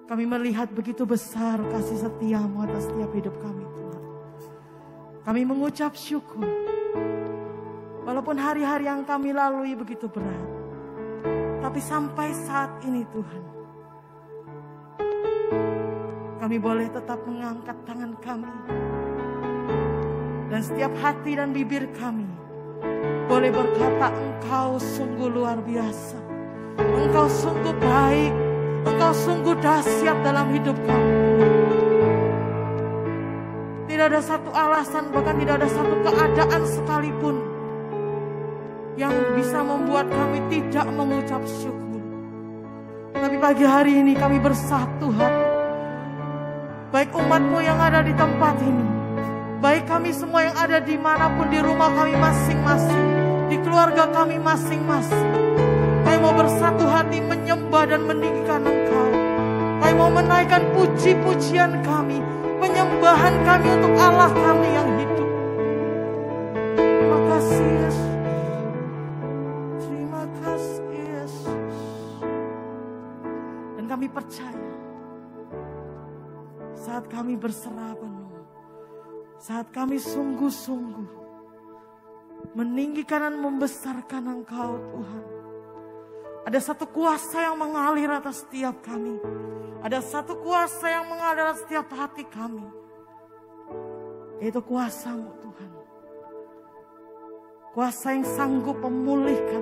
Kami melihat begitu besar kasih setia-Mu atas setiap hidup kami Tuhan. Kami mengucap syukur. Walaupun hari-hari yang kami lalui begitu berat. Tapi sampai saat ini Tuhan. Kami boleh tetap mengangkat tangan kami. Dan setiap hati dan bibir kami boleh berkata Engkau sungguh luar biasa. Engkau sungguh baik. Engkau sungguh dahsyat dalam hidup kami. Tidak ada satu alasan, bahkan tidak ada satu keadaan sekalipun yang bisa membuat kami tidak mengucap syukur. Tapi pagi hari ini kami bersatu hati. Baik umat-Mu yang ada di tempat ini, baik kami semua yang ada dimanapun, di rumah kami masing-masing, di keluarga kami masing-masing. Kami mau bersatu hati menyembah dan meninggikan Engkau. Kami mau menaikkan puji-pujian kami, penyembahan kami untuk Allah kami yang hidup. Terima kasih Yesus. Terima kasih Yesus. Dan kami percaya saat kami berserah penuh, saat kami sungguh-sungguh meninggikan dan membesarkan Engkau Tuhan, ada satu kuasa yang mengalir atas setiap kami. Ada satu kuasa yang mengalir atas setiap hati kami. Yaitu kuasa-Mu Tuhan. Kuasa yang sanggup memulihkan.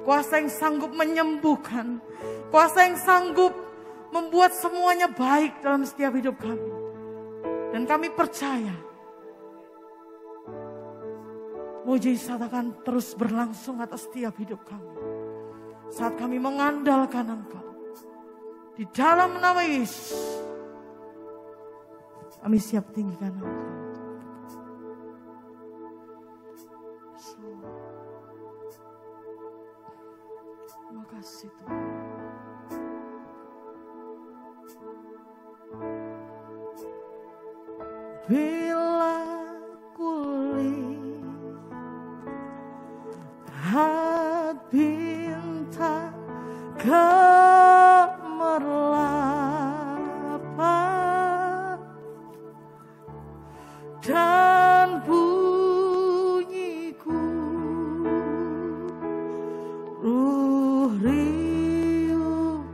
Kuasa yang sanggup menyembuhkan. Kuasa yang sanggup membuat semuanya baik dalam setiap hidup kami. Dan kami percaya mujizat akan terus berlangsung atas setiap hidup kami. Saat kami mengandalkan Engkau. Di dalam nama Yesus. Kami siap tinggikan Engkau. Terima kasih Tuhan. Bila kulihat bintang gemerlapan dan bunyiku ruh riuhku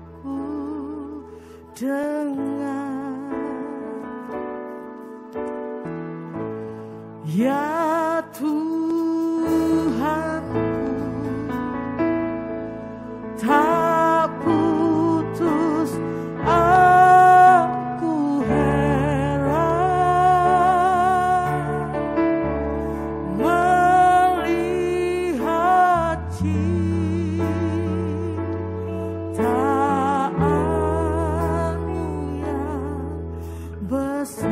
dengar, ya Tuhanku, tak putus aku heran melihat ciptaan-Mu yang besar.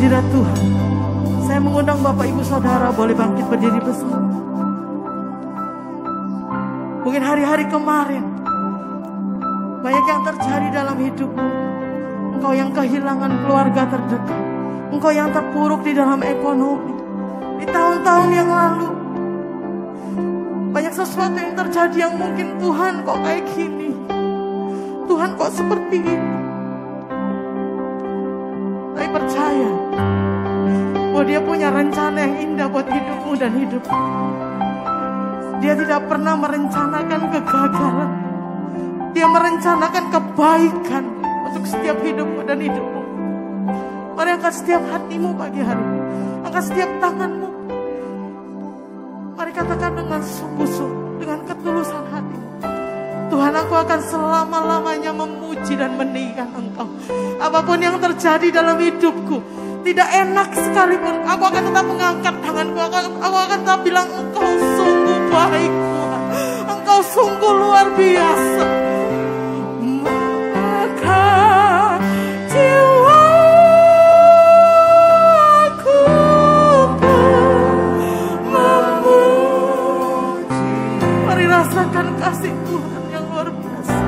hadirat Tuhan. Saya mengundang Bapak Ibu Saudara boleh bangkit berdiri bersama. Mungkin hari-hari kemarin banyak yang terjadi dalam hidupmu. Engkau yang kehilangan keluarga terdekat, engkau yang terpuruk di dalam ekonomi. Di tahun-tahun yang lalu banyak sesuatu yang terjadi yang mungkin Tuhan kok kayak gini, Tuhan kok seperti ini. Tapi percaya bahwa Dia punya rencana yang indah buat hidupmu dan hidupku. Dia tidak pernah merencanakan kegagalan. Dia merencanakan kebaikan untuk setiap hidupmu dan hidupmu. Mari angkat setiap hatimu pagi hari ini. Angkat setiap tanganmu. Mari katakan dengan sungguh-sungguh, dengan ketulusan hati. Tuhan, aku akan selama-lamanya memuji dan meninggikan Engkau. Apapun yang terjadi dalam hidupku, tidak enak sekalipun, aku akan tetap mengangkat tanganku. Aku akan tetap bilang, Engkau sungguh baik Tuhan. Engkau sungguh luar biasa. Maka jiwaku memuji. Mari rasakan kasih Tuhan yang luar biasa.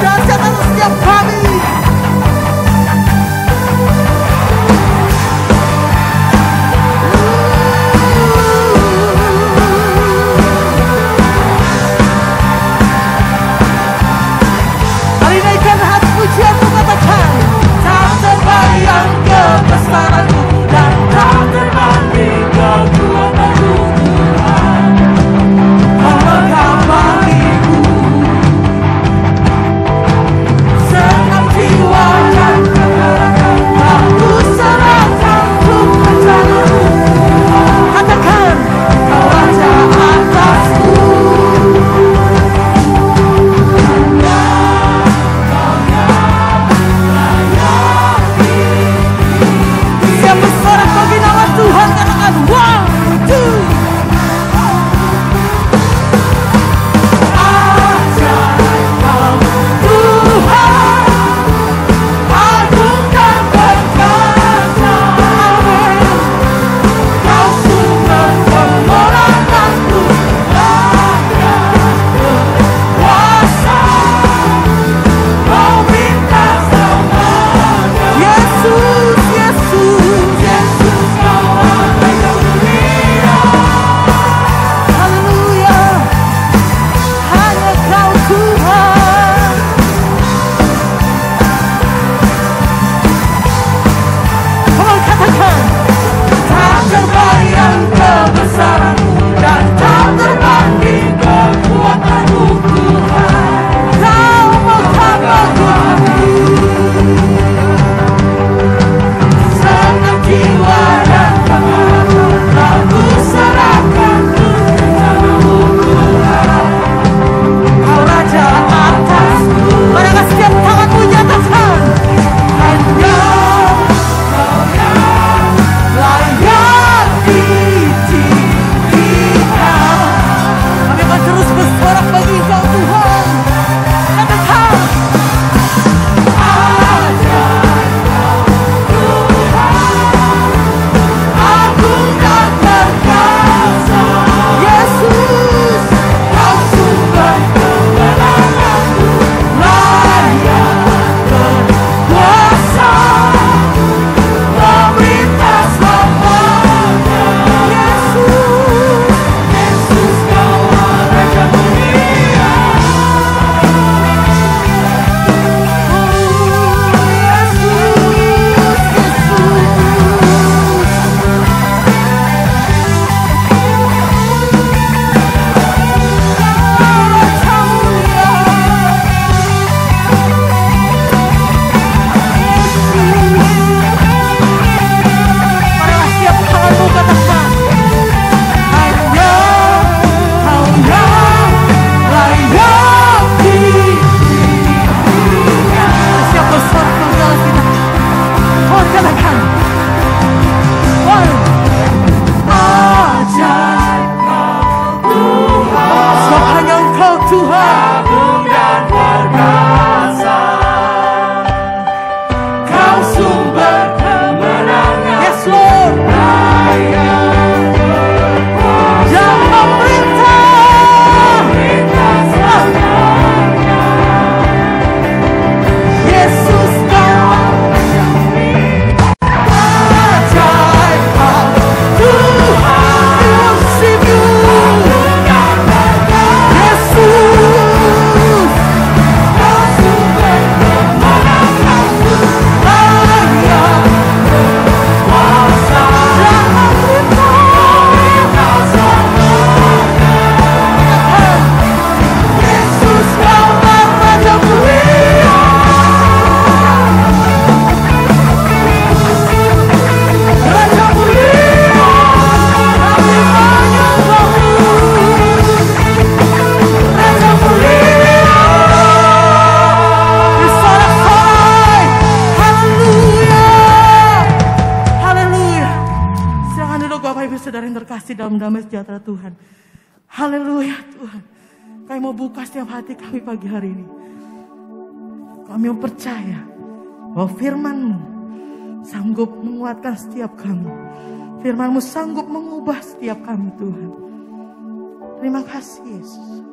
dahsyat atas setiap kami. Mari naikkan hati pujianmu, katakan, tak terbayang kebesaranmu dan tak terbanding kekuatanmu Tuhan. Kau mengabariku senang jiwa dan kegerakan, aku serahkan untuk rencanamu. Katakan, kau raja atasku. Siap bersorak bagi nama Tuhan, katakan 1, 2. Dalam damai sejahtera Tuhan. Haleluya Tuhan. Kami mau buka setiap hati kami pagi hari ini. Kami mau percaya bahwa firman-Mu sanggup menguatkan setiap kami. Firman-Mu sanggup mengubah setiap kami Tuhan. Terima kasih Yesus.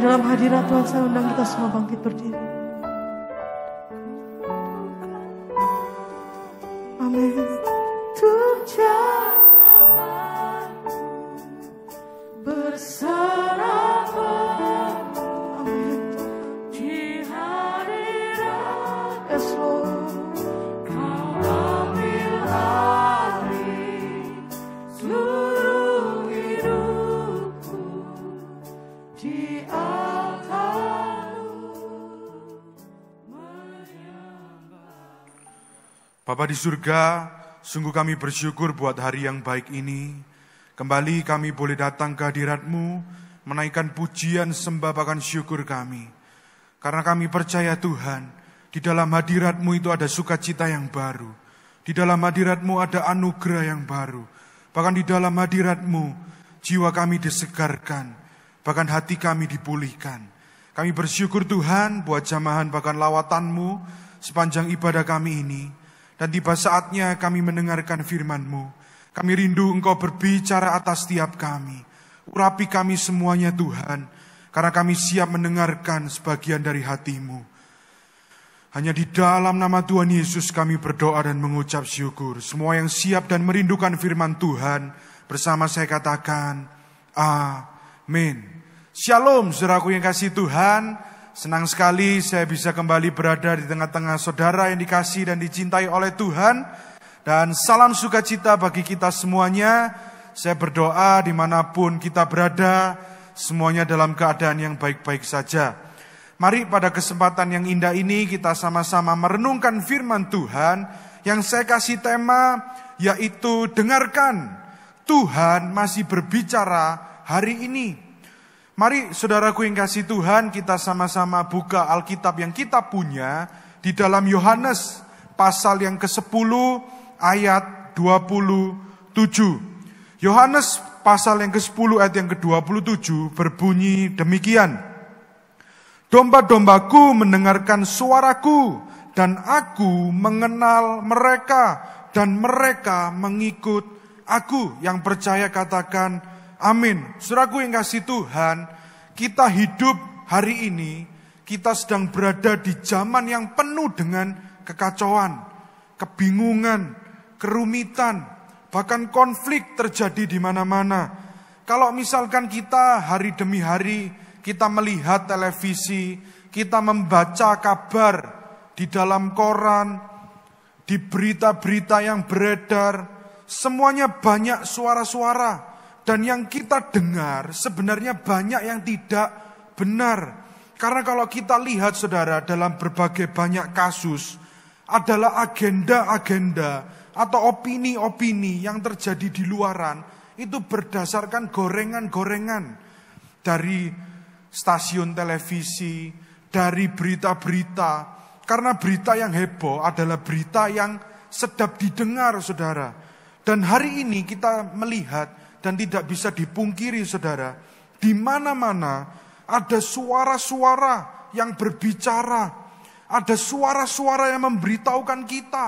Dalam hadirat Tuhan, saya undang kita semua bangkit berdiri. Amin. Berserah amin. Di hadirat, yes Lord. Kau ambil alih seluruh hidupku di Bapa di surga, sungguh kami bersyukur buat hari yang baik ini. Kembali kami boleh datang ke hadirat-Mu, menaikkan pujian, sembah, bahkan syukur kami. Karena kami percaya Tuhan, di dalam hadirat-Mu itu ada sukacita yang baru. Di dalam hadirat-Mu ada anugerah yang baru. Bahkan di dalam hadirat-Mu, jiwa kami disegarkan, bahkan hati kami dipulihkan. Kami bersyukur Tuhan buat jamahan bahkan lawatan-Mu sepanjang ibadah kami ini. Dan tiba saatnya kami mendengarkan firman-Mu. Kami rindu Engkau berbicara atas setiap kami. Urapi kami semuanya Tuhan, karena kami siap mendengarkan sebagian dari hati-Mu. Hanya di dalam nama Tuhan Yesus kami berdoa dan mengucap syukur. Semua yang siap dan merindukan firman Tuhan, bersama saya katakan, amin. Shalom saudaraku yang kasih Tuhan. Senang sekali saya bisa kembali berada di tengah-tengah saudara yang dikasih dan dicintai oleh Tuhan. Dan salam sukacita bagi kita semuanya. Saya berdoa dimanapun kita berada, semuanya dalam keadaan yang baik-baik saja. Mari pada kesempatan yang indah ini kita sama-sama merenungkan firman Tuhan yang saya kasih tema yaitu dengarkan, Tuhan masih berbicara hari ini. Mari saudaraku yang kasih Tuhan, kita sama-sama buka Alkitab yang kita punya di dalam Yohanes pasal yang ke-10 ayat 27. Yohanes pasal yang ke-10 ayat yang ke-27 berbunyi demikian. Domba-dombaku mendengarkan suaraku, dan aku mengenal mereka, dan mereka mengikut aku. Yang percaya katakan amin. Saudaraku yang kasih Tuhan, kita hidup hari ini, kita sedang berada di zaman yang penuh dengan kekacauan, kebingungan, kerumitan, bahkan konflik terjadi di mana-mana. Kalau misalkan kita hari demi hari kita melihat televisi, kita membaca kabar di dalam koran, di berita-berita yang beredar, semuanya banyak suara-suara. Dan yang kita dengar sebenarnya banyak yang tidak benar. Karena kalau kita lihat saudara dalam berbagai banyak kasus, adalah agenda-agenda atau opini-opini yang terjadi di luaran, itu berdasarkan gorengan-gorengan dari stasiun televisi, dari berita-berita. Karena berita yang heboh adalah berita yang sedap didengar saudara. Dan hari ini kita melihat dan tidak bisa dipungkiri saudara, di mana-mana ada suara-suara yang berbicara, ada suara-suara yang memberitahukan kita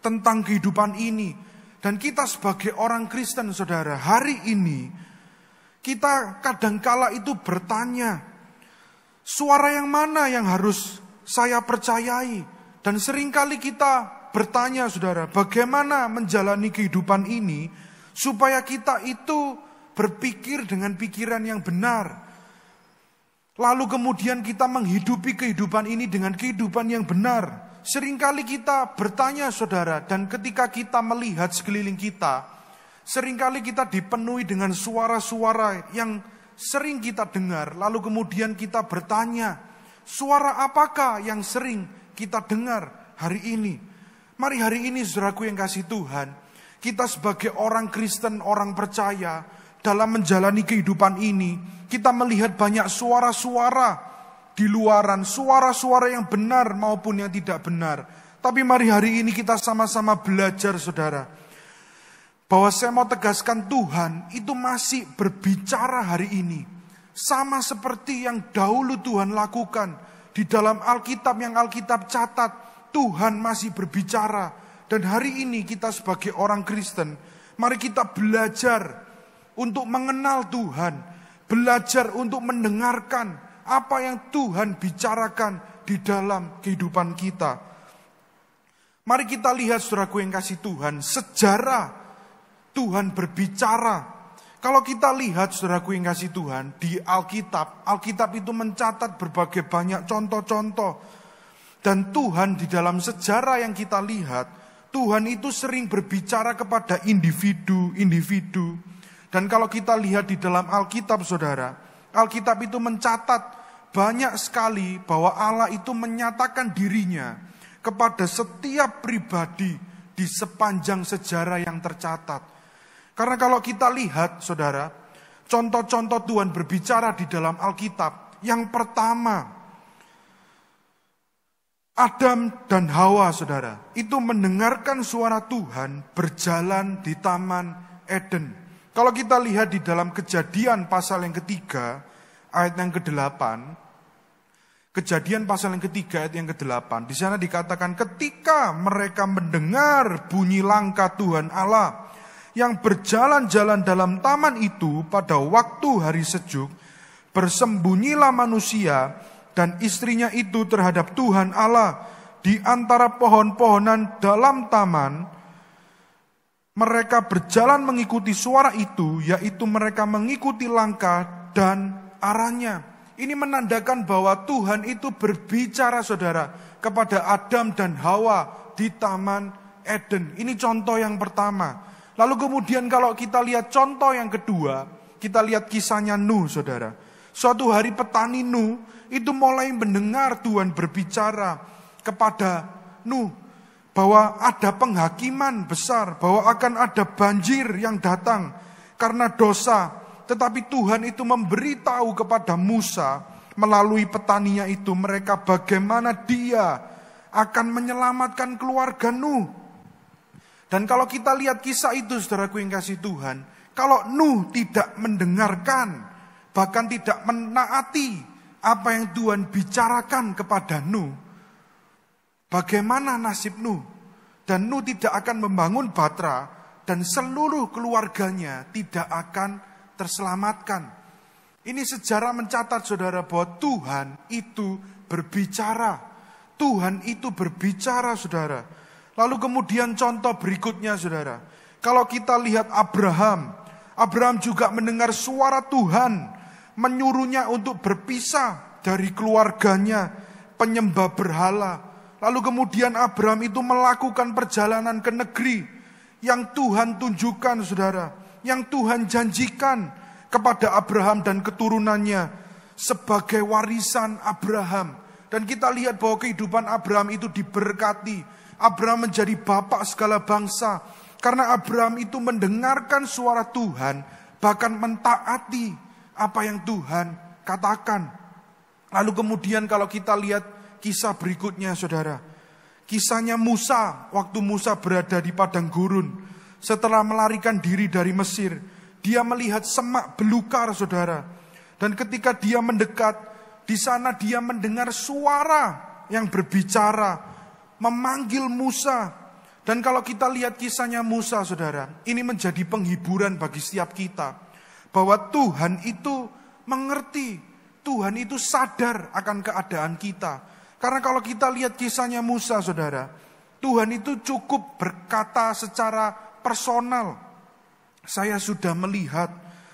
tentang kehidupan ini. Dan kita sebagai orang Kristen saudara, hari ini kita kadangkala itu bertanya, suara yang mana yang harus saya percayai? Dan seringkali kita bertanya saudara, bagaimana menjalani kehidupan ini supaya kita itu berpikir dengan pikiran yang benar. Lalu kemudian kita menghidupi kehidupan ini dengan kehidupan yang benar. Seringkali kita bertanya saudara, dan ketika kita melihat sekeliling kita, seringkali kita dipenuhi dengan suara-suara yang sering kita dengar. Lalu kemudian kita bertanya, suara apakah yang sering kita dengar hari ini? Mari hari ini saudaraku yang kasih Tuhan, kita sebagai orang Kristen, orang percaya, dalam menjalani kehidupan ini, kita melihat banyak suara-suara di luaran, suara-suara yang benar maupun yang tidak benar. Tapi mari hari ini kita sama-sama belajar saudara, bahwa saya mau tegaskan Tuhan itu masih berbicara hari ini. Sama seperti yang dahulu Tuhan lakukan di dalam Alkitab yang Alkitab catat. Tuhan masih berbicara. Dan hari ini kita sebagai orang Kristen, mari kita belajar untuk mengenal Tuhan. Belajar untuk mendengarkan apa yang Tuhan bicarakan di dalam kehidupan kita. Mari kita lihat saudaraku yang kasih Tuhan, sejarah Tuhan berbicara. Kalau kita lihat saudaraku yang kasih Tuhan, di Alkitab, Alkitab itu mencatat berbagai banyak contoh-contoh. Dan Tuhan di dalam sejarah yang kita lihat, Tuhan itu sering berbicara kepada individu-individu. Dan kalau kita lihat di dalam Alkitab saudara, Alkitab itu mencatat banyak sekali bahwa Allah itu menyatakan dirinya kepada setiap pribadi di sepanjang sejarah yang tercatat. Karena kalau kita lihat saudara, contoh-contoh Tuhan berbicara di dalam Alkitab. Yang pertama, Adam dan Hawa saudara, itu mendengarkan suara Tuhan berjalan di Taman Eden. Kalau kita lihat di dalam Kejadian pasal yang ketiga, ayat yang ke-8. Kejadian pasal yang ketiga ayat yang ke-8. Di sana dikatakan ketika mereka mendengar bunyi langkah Tuhan Allah yang berjalan-jalan dalam taman itu pada waktu hari sejuk, bersembunyilah manusia dan istrinya itu terhadap Tuhan Allah di antara pohon-pohonan dalam taman. Mereka berjalan mengikuti suara itu, yaitu mereka mengikuti langkah dan arahnya. Ini menandakan bahwa Tuhan itu berbicara saudara kepada Adam dan Hawa di Taman Eden. Ini contoh yang pertama. Lalu kemudian kalau kita lihat contoh yang kedua, kita lihat kisahnya Nuh saudara. Suatu hari petani Nuh itu mulai mendengar Tuhan berbicara kepada Nuh bahwa ada penghakiman besar, bahwa akan ada banjir yang datang karena dosa. Tetapi Tuhan itu memberitahu kepada Musa melalui petaninya itu mereka bagaimana dia akan menyelamatkan keluarga Nuh. Dan kalau kita lihat kisah itu, saudaraku yang kasih Tuhan, kalau Nuh tidak mendengarkan, bahkan tidak menaati apa yang Tuhan bicarakan kepada Nuh, bagaimana nasib Nuh? Dan Nuh tidak akan membangun Batra dan seluruh keluarganya tidak akan terselamatkan. Ini sejarah mencatat, saudara, bahwa Tuhan itu berbicara. Tuhan itu berbicara, saudara. Lalu kemudian contoh berikutnya, saudara. Kalau kita lihat Abraham juga mendengar suara Tuhan menyuruhnya untuk berpisah dari keluarganya penyembah berhala. Lalu kemudian Abraham itu melakukan perjalanan ke negeri yang Tuhan tunjukkan, saudara, yang Tuhan janjikan kepada Abraham dan keturunannya sebagai warisan Abraham. Dan kita lihat bahwa kehidupan Abraham itu diberkati. Abraham menjadi bapak segala bangsa karena Abraham itu mendengarkan suara Tuhan, bahkan mentaati apa yang Tuhan katakan. Lalu kemudian kalau kita lihat kisah berikutnya, saudara. Kisahnya Musa, waktu Musa berada di padang gurun. Setelah melarikan diri dari Mesir, dia melihat semak belukar, saudara. Dan ketika dia mendekat, di sana dia mendengar suara yang berbicara, memanggil Musa. Dan kalau kita lihat kisahnya Musa, saudara, ini menjadi penghiburan bagi setiap kita. Bahwa Tuhan itu mengerti, Tuhan itu sadar akan keadaan kita. Karena kalau kita lihat kisahnya Musa, saudara, Tuhan itu cukup berkata secara personal. Saya sudah melihat,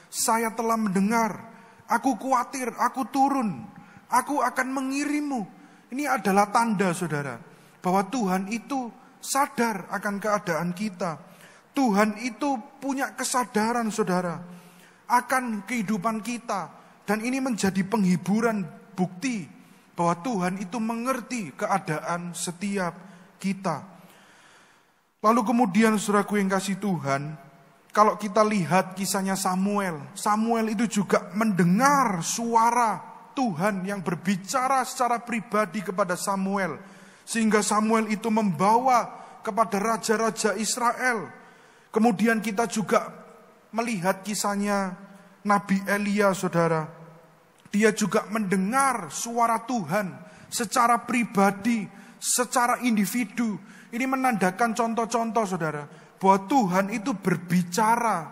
saya telah mendengar, aku khawatir, aku turun, aku akan mengirimmu. Ini adalah tanda, saudara, bahwa Tuhan itu sadar akan keadaan kita. Tuhan itu punya kesadaran, saudara, akan kehidupan kita. Dan ini menjadi penghiburan, bukti bahwa Tuhan itu mengerti keadaan setiap kita. Lalu kemudian, saudaraku yang kasih Tuhan, kalau kita lihat kisahnya Samuel itu juga mendengar suara Tuhan yang berbicara secara pribadi kepada Samuel. Sehingga Samuel itu membawa kepada raja-raja Israel. Kemudian kita juga melihat kisahnya Nabi Elia, saudara. Dia juga mendengar suara Tuhan secara pribadi, secara individu. Ini menandakan contoh-contoh, saudara, bahwa Tuhan itu berbicara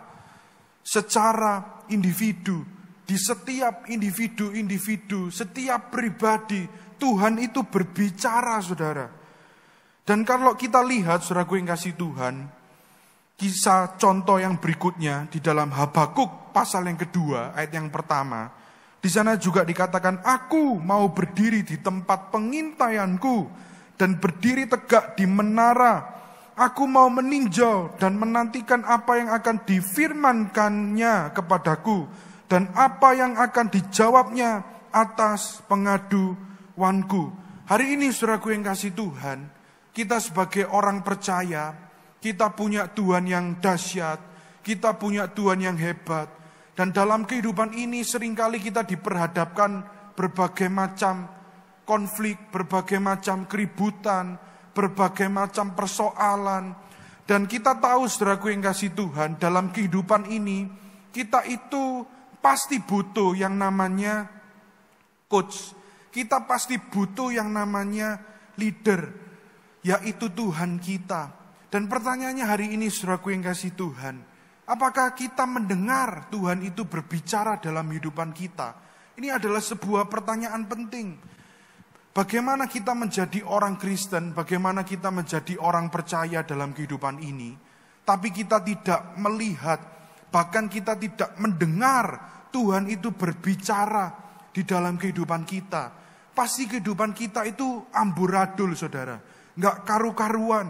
secara individu. Di setiap individu, setiap pribadi, Tuhan itu berbicara, saudara. Dan kalau kita lihat, saudaraku yang kasih Tuhan, kisah contoh yang berikutnya di dalam Habakuk pasal yang kedua, ayat yang pertama. Di sana juga dikatakan, aku mau berdiri di tempat pengintaianku dan berdiri tegak di menara. Aku mau meninjau dan menantikan apa yang akan difirmankannya kepadaku dan apa yang akan dijawabnya atas pengaduanku. Hari ini, saudaraku yang kasih Tuhan, kita sebagai orang percaya, kita punya Tuhan yang dahsyat, kita punya Tuhan yang hebat. Dan dalam kehidupan ini seringkali kita diperhadapkan berbagai macam konflik, berbagai macam keributan, berbagai macam persoalan. Dan kita tahu, saudaraku yang kasih Tuhan, dalam kehidupan ini kita itu pasti butuh yang namanya coach. Kita pasti butuh yang namanya leader, yaitu Tuhan kita. Dan pertanyaannya hari ini, saudaraku yang kasih Tuhan, apakah kita mendengar Tuhan itu berbicara dalam kehidupan kita? Ini adalah sebuah pertanyaan penting. Bagaimana kita menjadi orang Kristen, bagaimana kita menjadi orang percaya dalam kehidupan ini, tapi kita tidak melihat, bahkan kita tidak mendengar Tuhan itu berbicara di dalam kehidupan kita. Pasti kehidupan kita itu amburadul, saudara. Nggak karu-karuan.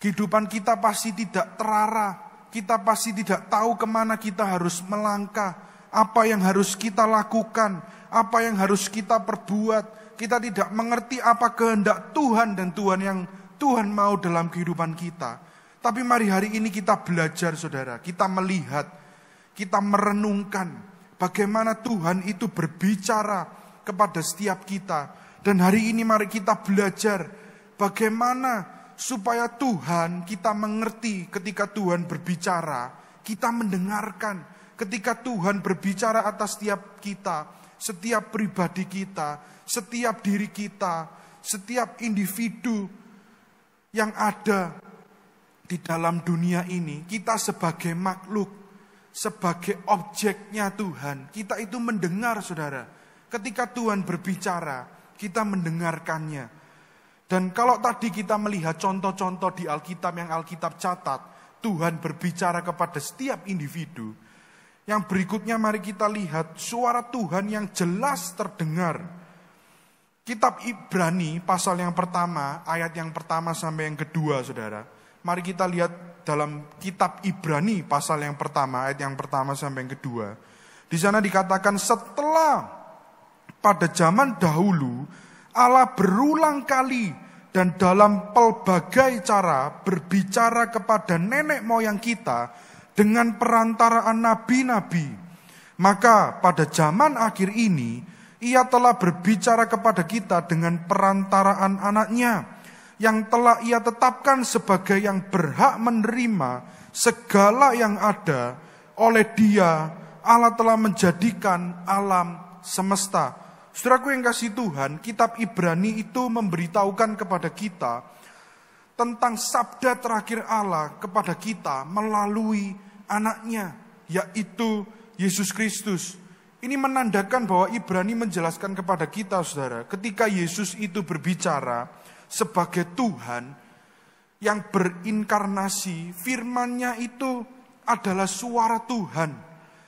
Kehidupan kita pasti tidak terarah. Kita pasti tidak tahu kemana kita harus melangkah. apa yang harus kita lakukan, apa yang harus kita perbuat. Kita tidak mengerti apa kehendak Tuhan dan Tuhan mau dalam kehidupan kita. Tapi mari hari ini kita belajar, saudara. Kita melihat, kita merenungkan bagaimana Tuhan itu berbicara kepada setiap kita. Dan hari ini mari kita belajar bagaimana supaya Tuhan kita mengerti ketika Tuhan berbicara, kita mendengarkan. Ketika Tuhan berbicara atas setiap kita, setiap pribadi kita, setiap diri kita, setiap individu yang ada di dalam dunia ini, kita sebagai makhluk, sebagai objeknya Tuhan, kita itu mendengar, saudara. Ketika Tuhan berbicara, kita mendengarkannya. Dan kalau tadi kita melihat contoh-contoh di Alkitab yang Alkitab catat, Tuhan berbicara kepada setiap individu. Yang berikutnya mari kita lihat suara Tuhan yang jelas terdengar. Kitab Ibrani pasal yang pertama, ayat yang pertama sampai yang kedua, saudara. Mari kita lihat dalam kitab Ibrani pasal yang pertama, ayat yang pertama sampai yang kedua. Di sana dikatakan, setelah pada zaman dahulu Allah berulang kali dan dalam pelbagai cara berbicara kepada nenek moyang kita dengan perantaraan nabi-nabi. Maka pada zaman akhir ini Ia telah berbicara kepada kita dengan perantaraan anaknya, yang telah Ia tetapkan sebagai yang berhak menerima segala yang ada. Oleh Dia Allah telah menjadikan alam semesta. Saudaraku yang kasih Tuhan, kitab Ibrani itu memberitahukan kepada kita tentang sabda terakhir Allah kepada kita melalui anaknya, yaitu Yesus Kristus. Ini menandakan bahwa Ibrani menjelaskan kepada kita, saudara, ketika Yesus itu berbicara sebagai Tuhan yang berinkarnasi, firman-Nya itu adalah suara Tuhan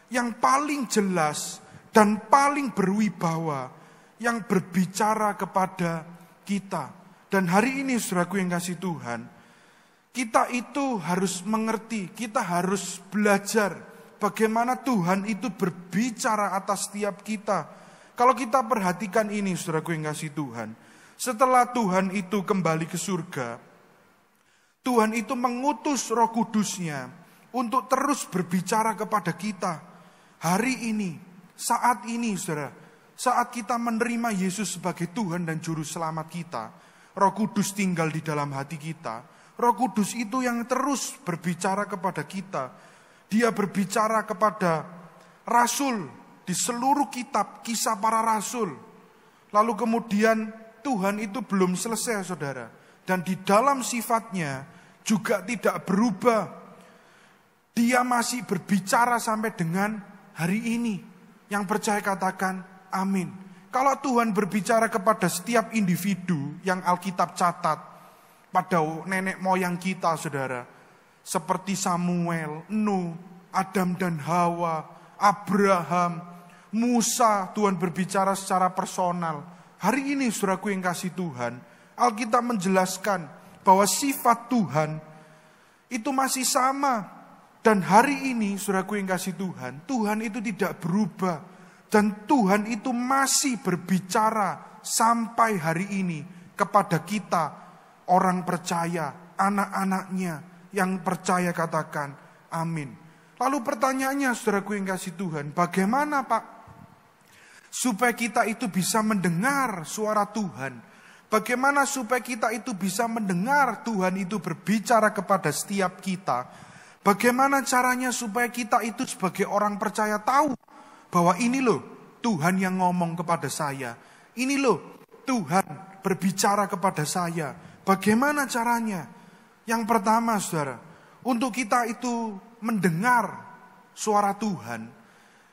yang paling jelas dan paling berwibawa, yang berbicara kepada kita. Dan hari ini, saudaraku yang kasih Tuhan, kita itu harus mengerti, kita harus belajar bagaimana Tuhan itu berbicara atas setiap kita. Kalau kita perhatikan ini, saudaraku yang kasih Tuhan, setelah Tuhan itu kembali ke surga, Tuhan itu mengutus Roh Kudus-Nya untuk terus berbicara kepada kita. Hari ini, saat ini, saudara, saat kita menerima Yesus sebagai Tuhan dan Juru Selamat kita, Roh Kudus tinggal di dalam hati kita. Roh Kudus itu yang terus berbicara kepada kita. Dia berbicara kepada rasul di seluruh kitab kisah para rasul. Lalu kemudian Tuhan itu belum selesai, saudara. Dan di dalam sifatnya juga tidak berubah. Dia masih berbicara sampai dengan hari ini. Yang percaya katakan amin. Kalau Tuhan berbicara kepada setiap individu yang Alkitab catat, pada nenek moyang kita, saudara, seperti Samuel, Nuh, Adam dan Hawa, Abraham, Musa, Tuhan berbicara secara personal. Hari ini, saudaraku yang kasih Tuhan, Alkitab menjelaskan bahwa sifat Tuhan itu masih sama. Dan hari ini, saudaraku yang kasih Tuhan, Tuhan itu tidak berubah. Dan Tuhan itu masih berbicara sampai hari ini kepada kita, orang percaya, anak-anaknya yang percaya katakan amin. Lalu pertanyaannya, saudaraku yang kasih Tuhan, bagaimana Pak supaya kita itu bisa mendengar suara Tuhan? Bagaimana supaya kita itu bisa mendengar Tuhan itu berbicara kepada setiap kita? Bagaimana caranya supaya kita itu sebagai orang percaya tahu bahwa ini loh Tuhan yang ngomong kepada saya. Ini loh Tuhan berbicara kepada saya. Bagaimana caranya? Yang pertama, saudara, untuk kita itu mendengar suara Tuhan,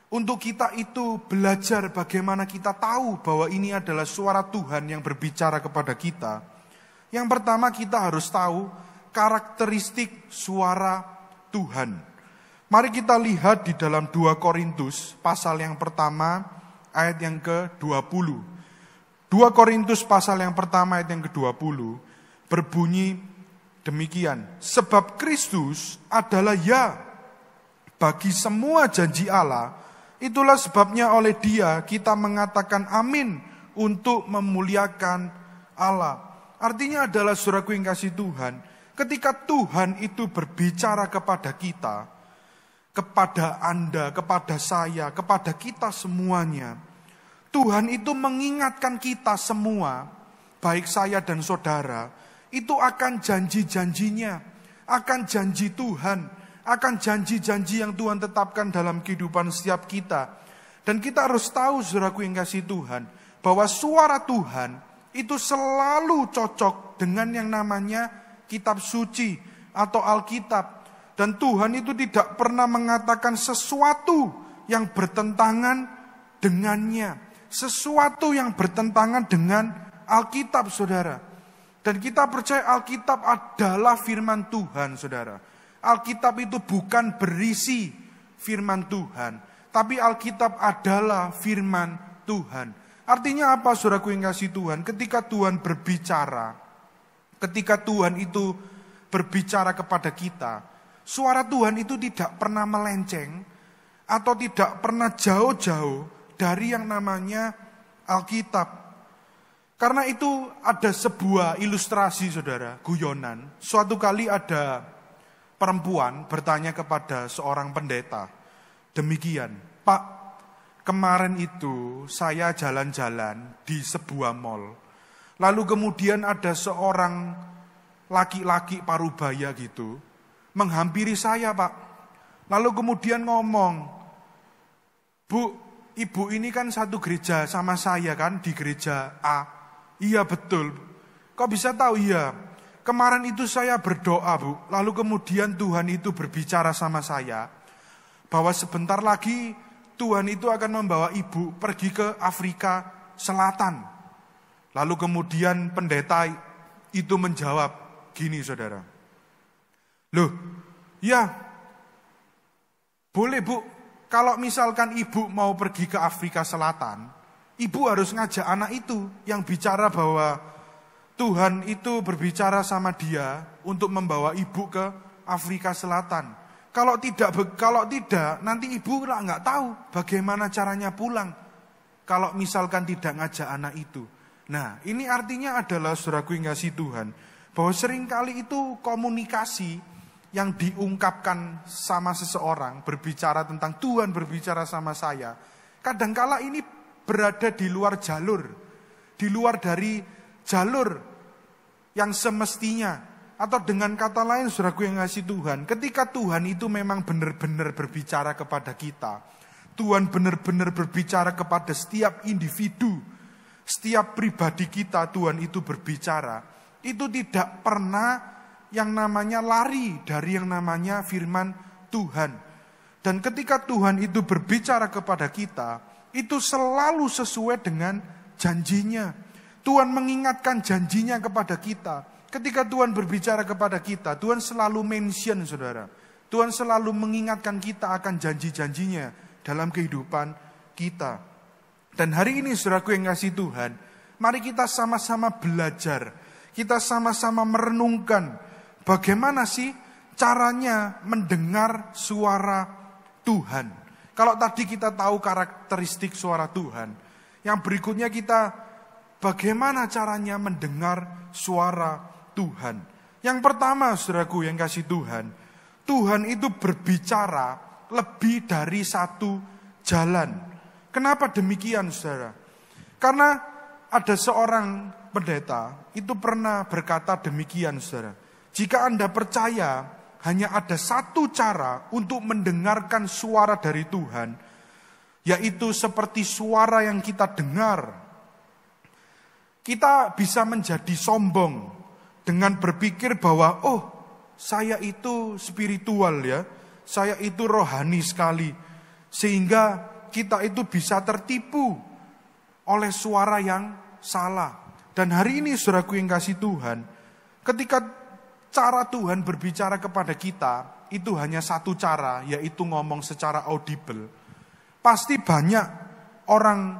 untuk kita itu belajar bagaimana kita tahu bahwa ini adalah suara Tuhan yang berbicara kepada kita. Yang pertama, kita harus tahu karakteristik suara Tuhan. Mari kita lihat di dalam 2 Korintus pasal yang pertama ayat yang ke-20. 2 Korintus pasal yang pertama ayat yang ke-20 berbunyi demikian, sebab Kristus adalah ya bagi semua janji Allah Itulah sebabnya oleh Dia kita mengatakan amin untuk memuliakan Allah. Artinya adalah saudaraku yang kasih Tuhan, ketika Tuhan itu berbicara kepada kita, kepada Anda, kepada saya, kepada kita semuanya, Tuhan itu mengingatkan kita semua, baik saya dan saudara, itu akan janji-janjinya, akan janji Tuhan, akan janji-janji yang Tuhan tetapkan dalam kehidupan setiap kita. Dan kita harus tahu, saudaraku yang kasih Tuhan, bahwa suara Tuhan itu selalu cocok dengan yang namanya kitab suci atau Alkitab. Dan Tuhan itu tidak pernah mengatakan sesuatu yang bertentangan dengannya, sesuatu yang bertentangan dengan Alkitab, saudara. Dan kita percaya Alkitab adalah firman Tuhan, saudara. Alkitab itu bukan berisi firman Tuhan, tapi Alkitab adalah firman Tuhan. Artinya apa, saudaraku yang kasih Tuhan? Ketika Tuhan berbicara, ketika Tuhan itu berbicara kepada kita, suara Tuhan itu tidak pernah melenceng atau tidak pernah jauh-jauh dari yang namanya Alkitab. Karena itu ada sebuah ilustrasi, saudara, guyonan. Suatu kali ada perempuan bertanya kepada seorang pendeta, demikian, "Pak, kemarin itu saya jalan-jalan di sebuah mall. Lalu kemudian ada seorang laki-laki parubaya gitu menghampiri saya, Pak. Lalu kemudian ngomong, 'Bu, ibu ini kan satu gereja sama saya kan, di gereja A.' 'Iya betul.' 'Kok bisa tahu?' 'Iya. Kemarin itu saya berdoa, Bu. Lalu kemudian Tuhan itu berbicara sama saya bahwa sebentar lagi Tuhan itu akan membawa ibu pergi ke Afrika Selatan." Lalu kemudian pendeta itu menjawab gini, saudara. "Loh, ya boleh, Bu. Kalau misalkan ibu mau pergi ke Afrika Selatan, ibu harus ngajak anak itu yang bicara bahwa Tuhan itu berbicara sama dia untuk membawa ibu ke Afrika Selatan. Kalau tidak, nanti ibu nggak tahu bagaimana caranya pulang. Kalau misalkan tidak ngajak anak itu." Nah, ini artinya adalah, saudaraku yang kasih Tuhan, bahwa seringkali itu komunikasi yang diungkapkan sama seseorang, berbicara tentang Tuhan berbicara sama saya, kadangkala ini berada di luar jalur, di luar dari jalur yang semestinya. Atau dengan kata lain, saudaraku yang ngasih Tuhan, ketika Tuhan itu memang benar-benar berbicara kepada kita, Tuhan benar-benar berbicara kepada setiap individu, setiap pribadi kita, Tuhan itu berbicara, itu tidak pernah yang namanya lari dari yang namanya firman Tuhan. Dan ketika Tuhan itu berbicara kepada kita, itu selalu sesuai dengan janjinya. Tuhan mengingatkan janjinya kepada kita. Ketika Tuhan berbicara kepada kita, Tuhan selalu mention, saudara. Tuhan selalu mengingatkan kita akan janji-janjinya dalam kehidupan kita. Dan hari ini, saudaraku yang kasih Tuhan, mari kita sama-sama belajar. Kita sama-sama merenungkan bagaimana sih caranya mendengar suara Tuhan. Kalau tadi kita tahu karakteristik suara Tuhan, yang berikutnya kita bagaimana caranya mendengar suara Tuhan. Yang pertama, saudaraku yang kasih Tuhan, Tuhan itu berbicara lebih dari satu jalan. Kenapa demikian, saudara? Karena ada seorang pendeta itu pernah berkata demikian, saudara. Jika Anda percaya hanya ada satu cara untuk mendengarkan suara dari Tuhan, yaitu seperti suara yang kita dengar, kita bisa menjadi sombong dengan berpikir bahwa, oh, saya itu spiritual ya, saya itu rohani sekali. Sehingga kita itu bisa tertipu oleh suara yang salah. Dan hari ini, saudaraku yang kasih Tuhan, ketika cara Tuhan berbicara kepada kita, itu hanya satu cara, yaitu ngomong secara audible. Pasti banyak orang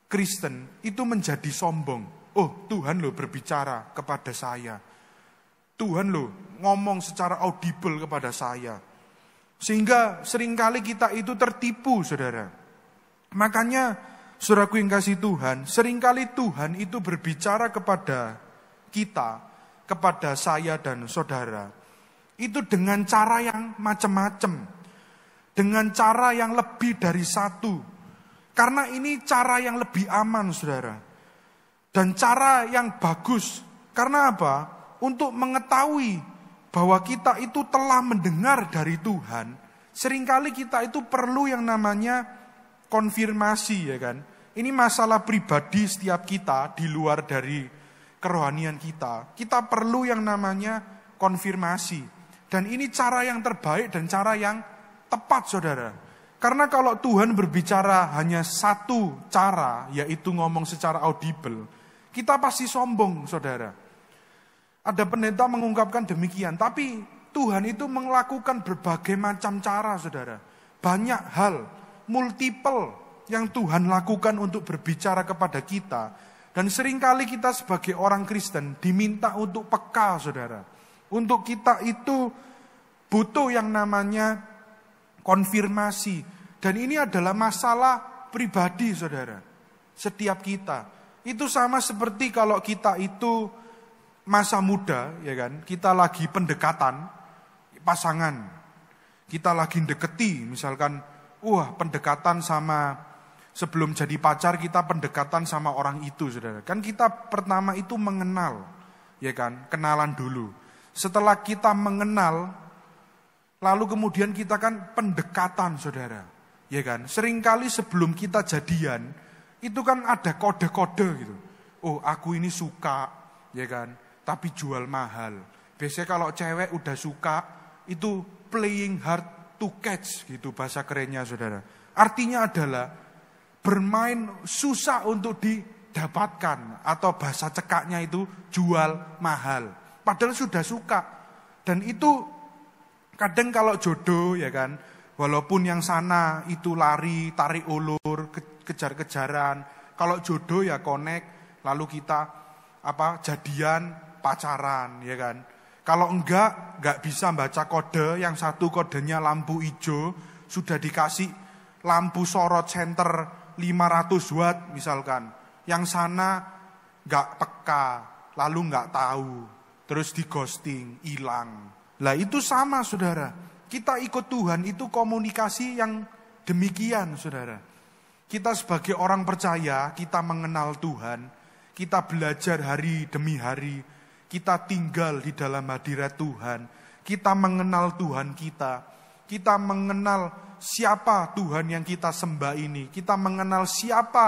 Kristen itu menjadi sombong. Oh, Tuhan loh berbicara kepada saya. Tuhan loh ngomong secara audible kepada saya. Sehingga seringkali kita itu tertipu, saudara. Makanya, saudaraku yang kasih Tuhan, seringkali Tuhan itu berbicara kepada kita, kepada saya dan saudara, itu dengan cara yang macam-macam, dengan cara yang lebih dari satu. Karena ini cara yang lebih aman, saudara. Dan cara yang bagus. Karena apa? Untuk mengetahui bahwa kita itu telah mendengar dari Tuhan, seringkali kita itu perlu yang namanya konfirmasi, ya kan? Ini masalah pribadi setiap kita di luar dari kerohanian kita. Kita perlu yang namanya konfirmasi. Dan ini cara yang terbaik dan cara yang tepat, saudara. Karena kalau Tuhan berbicara hanya satu cara, yaitu ngomong secara audible, kita pasti sombong, saudara. Ada pendeta mengungkapkan demikian, tapi Tuhan itu melakukan berbagai macam cara, saudara. Banyak hal, multiple yang Tuhan lakukan untuk berbicara kepada kita. Dan seringkali kita sebagai orang Kristen diminta untuk peka, saudara. Untuk kita itu butuh yang namanya konfirmasi. Dan ini adalah masalah pribadi, saudara. Setiap kita. Itu sama seperti kalau kita itu masa muda, ya kan? Kita lagi pendekatan pasangan. Kita lagi deketi, misalkan, pendekatan sama sebelum jadi pacar kita pendekatan sama orang itu, saudara. Kan kita pertama itu mengenal, ya kan? Kenalan dulu. Setelah kita mengenal, lalu kemudian kita kan pendekatan, saudara. Ya kan? Seringkali sebelum kita jadian, itu kan ada kode-kode gitu. Oh, aku ini suka, ya kan? Tapi jual mahal. Biasanya kalau cewek udah suka, itu playing hard to catch gitu bahasa kerennya, saudara. Artinya adalah bermain susah untuk didapatkan. Atau bahasa cekaknya itu jual mahal. Padahal sudah suka. Dan itu kadang kalau jodoh, ya kan, walaupun yang sana itu lari, tarik ulur, kejar-kejaran. Kalau jodoh ya connect, lalu kita jadian, pacaran, ya kan. Kalau enggak bisa baca kode, yang satu kodenya lampu hijau, sudah dikasih lampu sorot center 500 watt misalkan. Yang sana enggak peka, lalu enggak tahu, terus di ghosting, hilang. Lah itu sama, saudara. Kita ikut Tuhan itu komunikasi yang demikian, saudara. Kita sebagai orang percaya, kita mengenal Tuhan, kita belajar hari demi hari, kita tinggal di dalam hadirat Tuhan, kita mengenal Tuhan kita mengenal siapa Tuhan yang kita sembah ini, kita mengenal siapa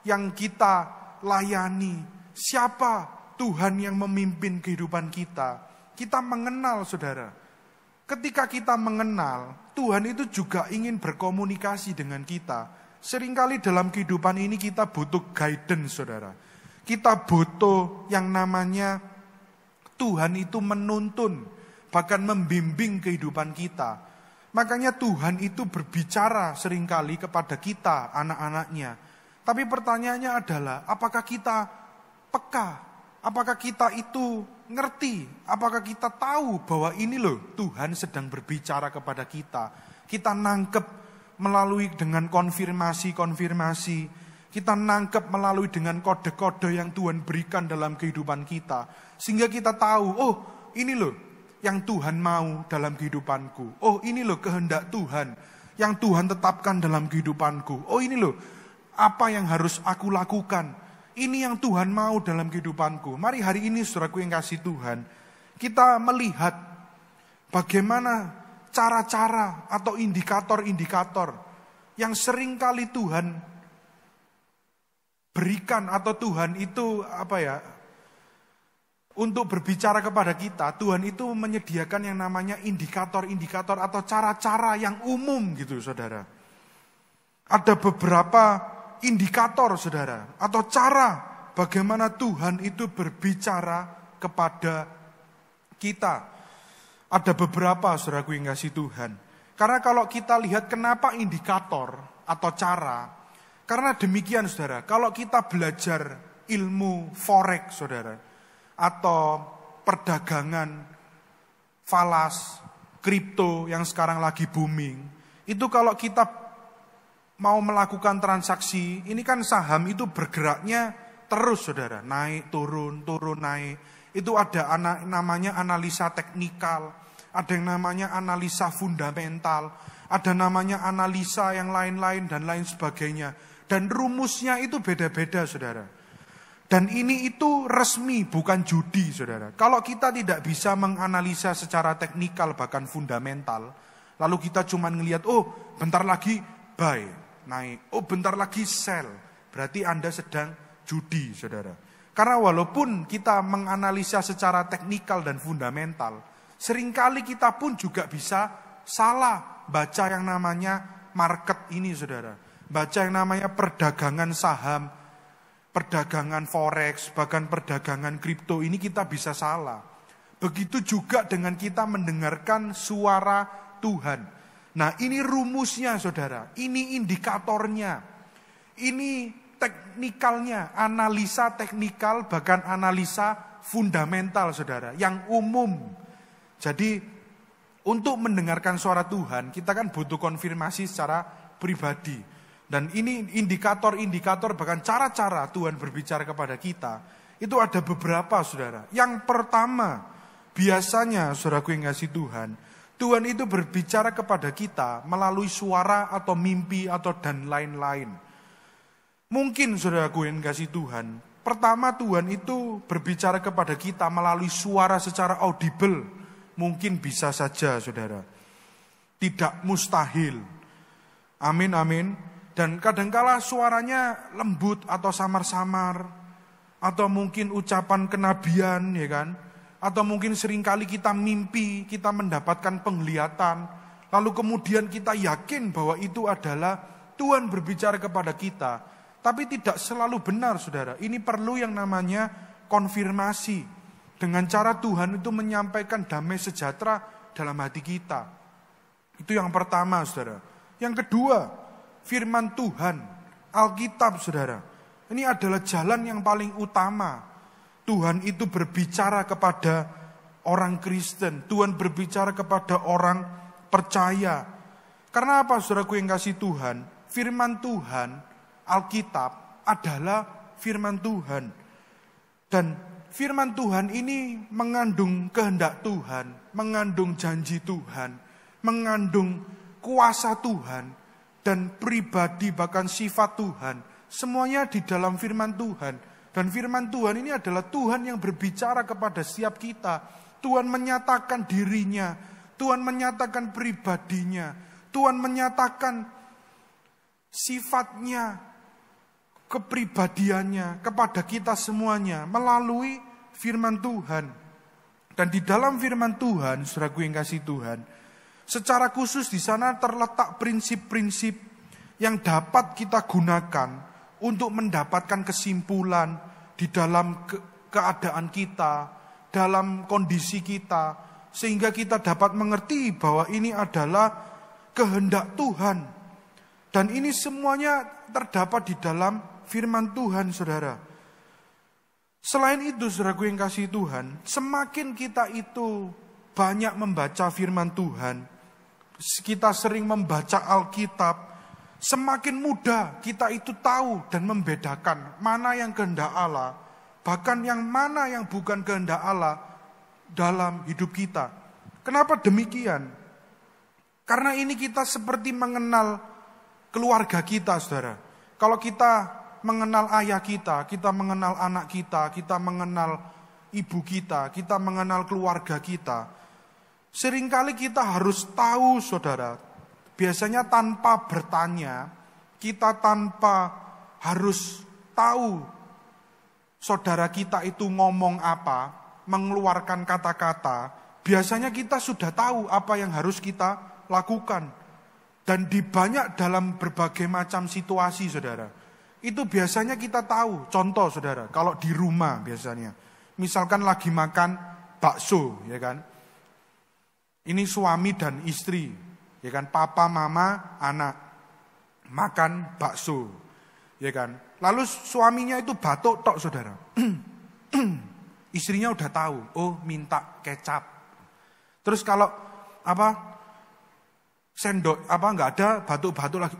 yang kita layani, siapa Tuhan yang memimpin kehidupan kita. Kita mengenal, saudara. Ketika kita mengenal, Tuhan itu juga ingin berkomunikasi dengan kita. Seringkali dalam kehidupan ini kita butuh guidance, saudara. Kita butuh yang namanya Tuhan itu menuntun, bahkan membimbing kehidupan kita. Makanya Tuhan itu berbicara seringkali kepada kita, anak-anaknya. Tapi pertanyaannya adalah, apakah kita peka? Apakah kita itu ngerti? Apakah kita tahu bahwa ini loh Tuhan sedang berbicara kepada kita? Kita nangkep melalui dengan konfirmasi. Kita nangkep melalui dengan kode-kode yang Tuhan berikan dalam kehidupan kita. Sehingga kita tahu, ini loh yang Tuhan mau dalam kehidupanku. Oh, ini loh kehendak Tuhan yang Tuhan tetapkan dalam kehidupanku. Oh, ini loh apa yang harus aku lakukan. Ini yang Tuhan mau dalam kehidupanku. Mari hari ini, saudaraku yang kasih Tuhan, kita melihat bagaimana cara-cara atau indikator-indikator yang seringkali Tuhan berikan atau Tuhan itu untuk berbicara kepada kita. Tuhan itu menyediakan yang namanya indikator-indikator atau cara-cara yang umum gitu, saudara. Ada beberapa indikator, saudara, atau cara bagaimana Tuhan itu berbicara kepada kita. Ada beberapa, saudaraku yang kasih Tuhan. Karena kalau kita lihat kenapa indikator atau cara, karena demikian, saudara, kalau kita belajar ilmu forex, saudara, atau perdagangan falas, kripto yang sekarang lagi booming, itu kalau kita mau melakukan transaksi, ini kan saham itu bergeraknya terus saudara, naik, turun, turun, naik. Itu ada namanya analisa teknikal, ada yang namanya analisa fundamental, ada namanya analisa yang lain-lain dan lain sebagainya. Dan rumusnya itu beda-beda saudara. Dan ini itu resmi, bukan judi saudara. Kalau kita tidak bisa menganalisa secara teknikal bahkan fundamental, lalu kita cuma ngelihat, oh bentar lagi buy, naik, oh bentar lagi sell, berarti Anda sedang judi saudara. Karena walaupun kita menganalisa secara teknikal dan fundamental, seringkali kita pun juga bisa salah baca yang namanya market ini saudara. Baca yang namanya perdagangan saham, perdagangan forex, bahkan perdagangan kripto ini kita bisa salah. Begitu juga dengan kita mendengarkan suara Tuhan. Nah ini rumusnya saudara, ini indikatornya, ini teknikalnya, analisa teknikal bahkan analisa fundamental saudara, yang umum. Jadi untuk mendengarkan suara Tuhan kita kan butuh konfirmasi secara pribadi. Dan ini indikator-indikator bahkan cara-cara Tuhan berbicara kepada kita. Itu ada beberapa saudara. Yang pertama, biasanya saudaraku yang kasih Tuhan, Tuhan itu berbicara kepada kita melalui suara atau mimpi atau dan lain-lain. Mungkin saudaraku yang kasih Tuhan, pertama Tuhan itu berbicara kepada kita melalui suara secara audible. Mungkin bisa saja saudara. Tidak mustahil. Amin, amin. Dan kadangkala suaranya lembut atau samar-samar, atau mungkin ucapan kenabian, ya kan? Atau mungkin seringkali kita mimpi, kita mendapatkan penglihatan, lalu kemudian kita yakin bahwa itu adalah Tuhan berbicara kepada kita. Tapi tidak selalu benar, saudara. Ini perlu yang namanya konfirmasi. Dengan cara Tuhan itu menyampaikan damai sejahtera dalam hati kita. Itu yang pertama, saudara. Yang kedua, firman Tuhan, Alkitab saudara. Ini adalah jalan yang paling utama. Tuhan itu berbicara kepada orang Kristen. Tuhan berbicara kepada orang percaya. Karena apa saudaraku yang kasih Tuhan? Firman Tuhan, Alkitab adalah firman Tuhan. Dan firman Tuhan ini mengandung kehendak Tuhan, mengandung janji Tuhan, mengandung kuasa Tuhan, dan pribadi bahkan sifat Tuhan. Semuanya di dalam firman Tuhan. Dan firman Tuhan ini adalah Tuhan yang berbicara kepada setiap kita. Tuhan menyatakan dirinya. Tuhan menyatakan pribadinya. Tuhan menyatakan sifatnya, kepribadiannya kepada kita semuanya melalui firman Tuhan. Dan di dalam firman Tuhan, saudaraku yang kasih Tuhan, secara khusus di sana terletak prinsip-prinsip yang dapat kita gunakan untuk mendapatkan kesimpulan di dalam keadaan kita, dalam kondisi kita, sehingga kita dapat mengerti bahwa ini adalah kehendak Tuhan. Dan ini semuanya terdapat di dalam firman Tuhan, saudara. Selain itu, saudaraku yang kasih Tuhan, semakin kita itu banyak membaca firman Tuhan, kita sering membaca Alkitab, semakin mudah kita itu tahu dan membedakan mana yang kehendak Allah, bahkan yang mana yang bukan kehendak Allah dalam hidup kita. Kenapa demikian? Karena ini kita seperti mengenal keluarga kita, saudara. Kalau kita mengenal ayah kita, kita mengenal anak kita, kita mengenal ibu kita mengenal keluarga kita. Seringkali kita harus tahu, saudara. Biasanya tanpa bertanya, kita tanpa harus tahu saudara kita itu ngomong apa, mengeluarkan kata-kata. Biasanya kita sudah tahu apa yang harus kita lakukan. Dan dalam berbagai macam situasi, saudara. Itu biasanya kita tahu. Contoh, saudara, kalau di rumah biasanya. Misalkan lagi makan bakso, ya kan. Ini suami dan istri, ya kan, papa, mama, anak makan bakso, ya kan. Lalu suaminya itu batuk tok, saudara. Istrinya udah tahu, oh minta kecap. Terus kalau sendok nggak ada batuk-batuk lagi.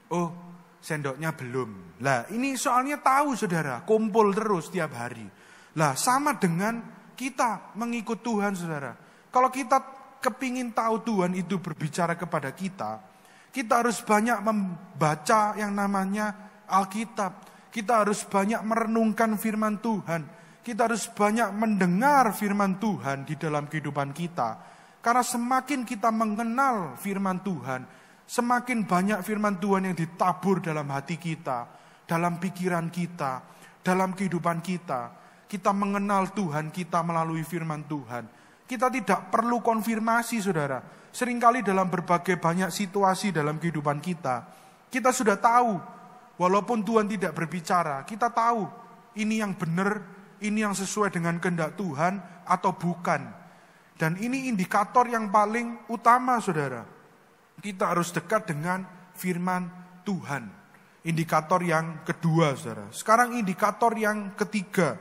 Oh, sendoknya belum. Lah, ini soalnya tahu saudara, kumpul terus tiap hari. Lah, sama dengan kita mengikut Tuhan saudara. Kalau kita kepingin tahu Tuhan itu berbicara kepada kita harus banyak membaca yang namanya Alkitab. Kita harus banyak merenungkan firman Tuhan. Kita harus banyak mendengar firman Tuhan di dalam kehidupan kita. Karena semakin kita mengenal firman Tuhan, semakin banyak firman Tuhan yang ditabur dalam hati kita, dalam pikiran kita, dalam kehidupan kita. Kita mengenal Tuhan kita melalui firman Tuhan. Kita tidak perlu konfirmasi saudara. Seringkali dalam berbagai banyak situasi dalam kehidupan kita sudah tahu. Walaupun Tuhan tidak berbicara, kita tahu ini yang benar, ini yang sesuai dengan kehendak Tuhan atau bukan. Dan ini indikator yang paling utama saudara. Kita harus dekat dengan firman Tuhan. Indikator yang kedua saudara. Sekarang indikator yang ketiga,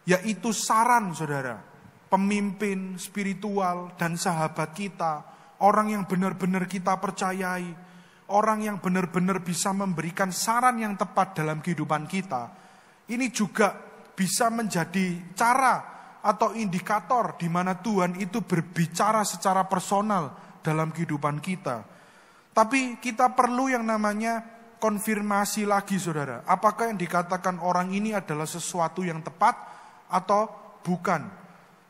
yaitu saran saudara. Pemimpin spiritual dan sahabat kita, orang yang benar-benar kita percayai, orang yang benar-benar bisa memberikan saran yang tepat dalam kehidupan kita. Ini juga bisa menjadi cara atau indikator di mana Tuhan itu berbicara secara personal dalam kehidupan kita. Tapi kita perlu yang namanya konfirmasi lagi saudara. Apakah yang dikatakan orang ini adalah sesuatu yang tepat atau bukan?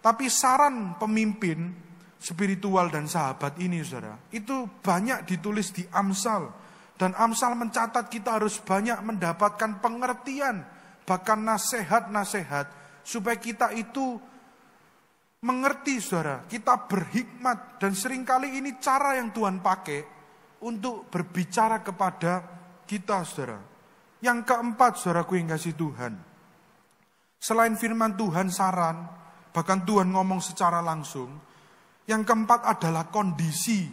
Tapi saran pemimpin spiritual dan sahabat ini saudara, itu banyak ditulis di Amsal. Dan Amsal mencatat kita harus banyak mendapatkan pengertian, bahkan nasihat-nasihat, supaya kita itu mengerti saudara, kita berhikmat. Dan seringkali ini cara yang Tuhan pakai untuk berbicara kepada kita saudara. Yang keempat saudaraku yang kasih Tuhan, selain firman Tuhan saran, bahkan Tuhan ngomong secara langsung. Yang keempat adalah kondisi.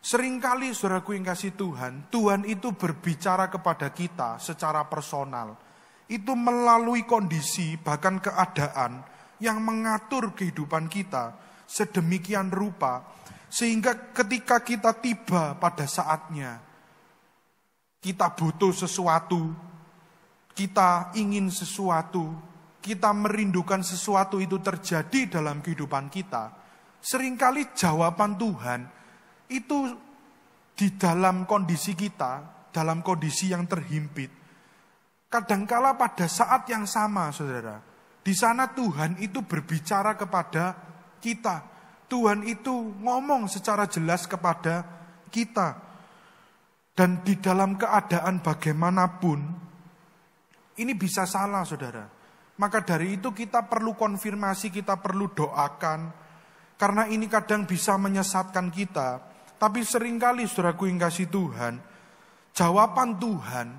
Seringkali saudaraku yang kasih Tuhan, Tuhan itu berbicara kepada kita secara personal. Itu melalui kondisi, bahkan keadaan yang mengatur kehidupan kita sedemikian rupa. Sehingga ketika kita tiba pada saatnya, kita butuh sesuatu, kita ingin sesuatu, kita merindukan sesuatu itu terjadi dalam kehidupan kita. Seringkali jawaban Tuhan itu di dalam kondisi kita, dalam kondisi yang terhimpit. Kadangkala pada saat yang sama saudara, di sana Tuhan itu berbicara kepada kita. Tuhan itu ngomong secara jelas kepada kita. Dan di dalam keadaan bagaimanapun, ini bisa salah saudara. Maka dari itu kita perlu konfirmasi, kita perlu doakan. Karena ini kadang bisa menyesatkan kita. Tapi seringkali saudaraku yang kasih Tuhan, jawaban Tuhan